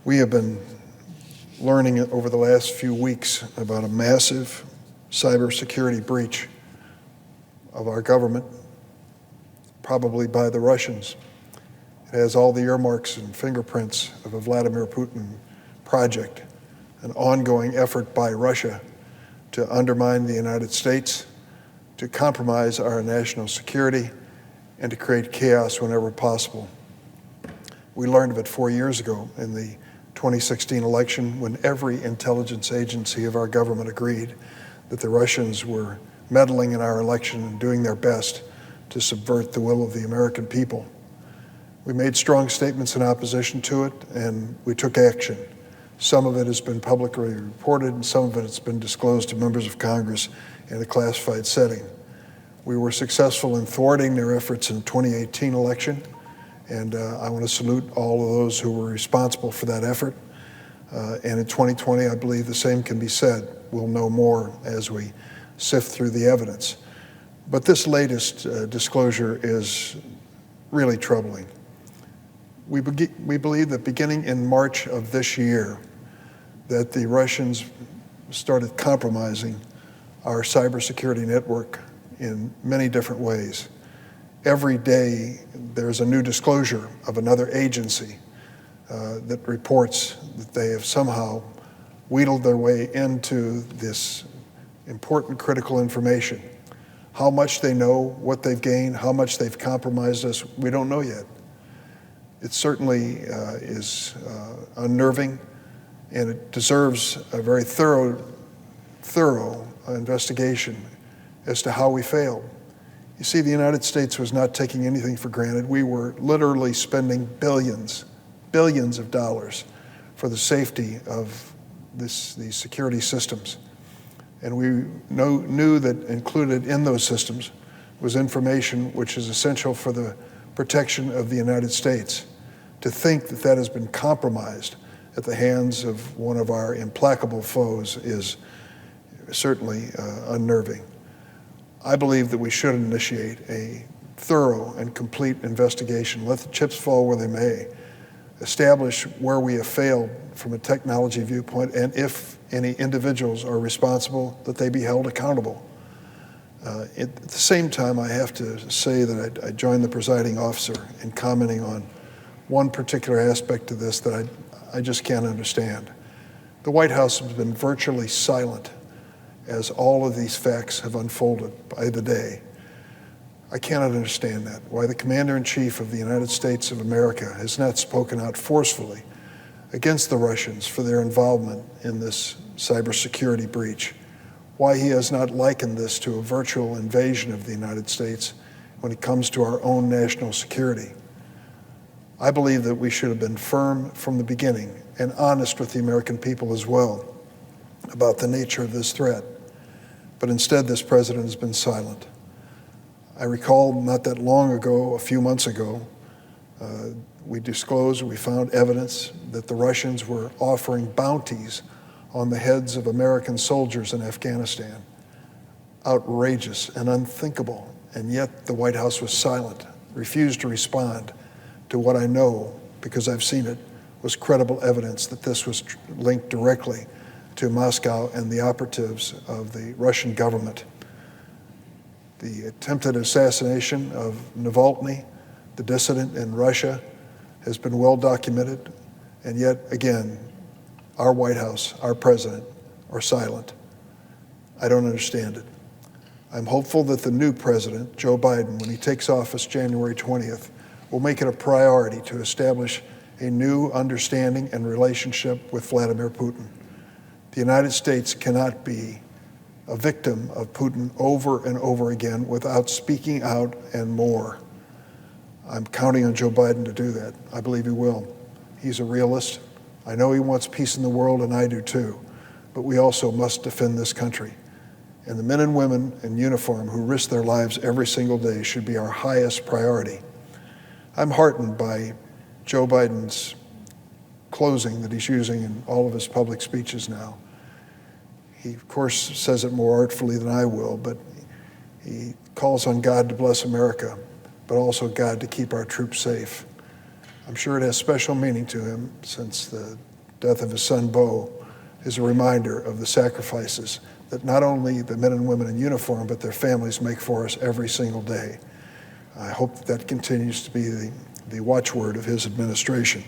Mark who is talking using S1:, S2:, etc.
S1: We have been learning over the last few weeks about a massive cybersecurity breach of our government, probably by the Russians. It has all the earmarks and fingerprints of a Vladimir Putin project, an ongoing effort by Russia to undermine the United States, to compromise our national security, and to create chaos whenever possible. We learned of it 4 years ago in the 2016 election, when every intelligence agency of our government agreed that the Russians were meddling in our election and doing their best to subvert the will of the American people. We made strong statements in opposition to it, and we took action. Some of it has been publicly reported, and some of it has been disclosed to members of Congress in a classified setting. We were successful in thwarting their efforts in the 2018 election, and I want to salute all of those who were responsible for that effort. And in 2020, I believe the same can be said. We'll know more as we sift through the evidence. But this latest disclosure is really troubling. We believe that beginning in March of this year, that the Russians started compromising our cybersecurity network in many different ways. Every day, there's a new disclosure of another agency that reports that they have somehow wheedled their way into this important critical information. How much they know, what they've gained, how much they've compromised us, we don't know yet. It certainly is unnerving, and it deserves a very thorough investigation as to how we failed. You see, the United States was not taking anything for granted. We were literally spending billions of dollars for the safety of these security systems. And we knew that included in those systems was information which is essential for the protection of the United States. To think that that has been compromised at the hands of one of our implacable foes is certainly unnerving. I believe that we should initiate a thorough and complete investigation. Let the chips fall where they may. Establish where we have failed from a technology viewpoint, and if any individuals are responsible, that they be held accountable. At the same time, I have to say that I joined the presiding officer in commenting on one particular aspect of this that I just can't understand. The White House has been virtually silent as all of these facts have unfolded by the day. I cannot understand that, why the Commander-in-Chief of the United States of America has not spoken out forcefully against the Russians for their involvement in this cybersecurity breach, why he has not likened this to a virtual invasion of the United States when it comes to our own national security. I believe that we should have been firm from the beginning and honest with the American people as well about the nature of this threat. But instead, this president has been silent. I recall not that long ago, a few months ago, we found evidence that the Russians were offering bounties on the heads of American soldiers in Afghanistan. Outrageous and unthinkable, and yet the White House was silent, refused to respond to what I know, because I've seen it, was credible evidence that this was linked directly to Moscow and the operatives of the Russian government. The attempted assassination of Navalny, the dissident in Russia, has been well documented, and yet again, our White House, our president, are silent. I don't understand it. I'm hopeful that the new president, Joe Biden, when he takes office January 20th, will make it a priority to establish a new understanding and relationship with Vladimir Putin. The United States cannot be a victim of Putin over and over again without speaking out and more. I'm counting on Joe Biden to do that. I believe he will. He's a realist. I know he wants peace in the world, and I do too. But we also must defend this country. And the men and women in uniform who risk their lives every single day should be our highest priority. I'm heartened by Joe Biden's closing that he's using in all of his public speeches now. He, of course, says it more artfully than I will, but he calls on God to bless America, but also God to keep our troops safe. I'm sure it has special meaning to him since the death of his son, Bo, is a reminder of the sacrifices that not only the men and women in uniform, but their families make for us every single day. I hope that continues to be the watchword of his administration.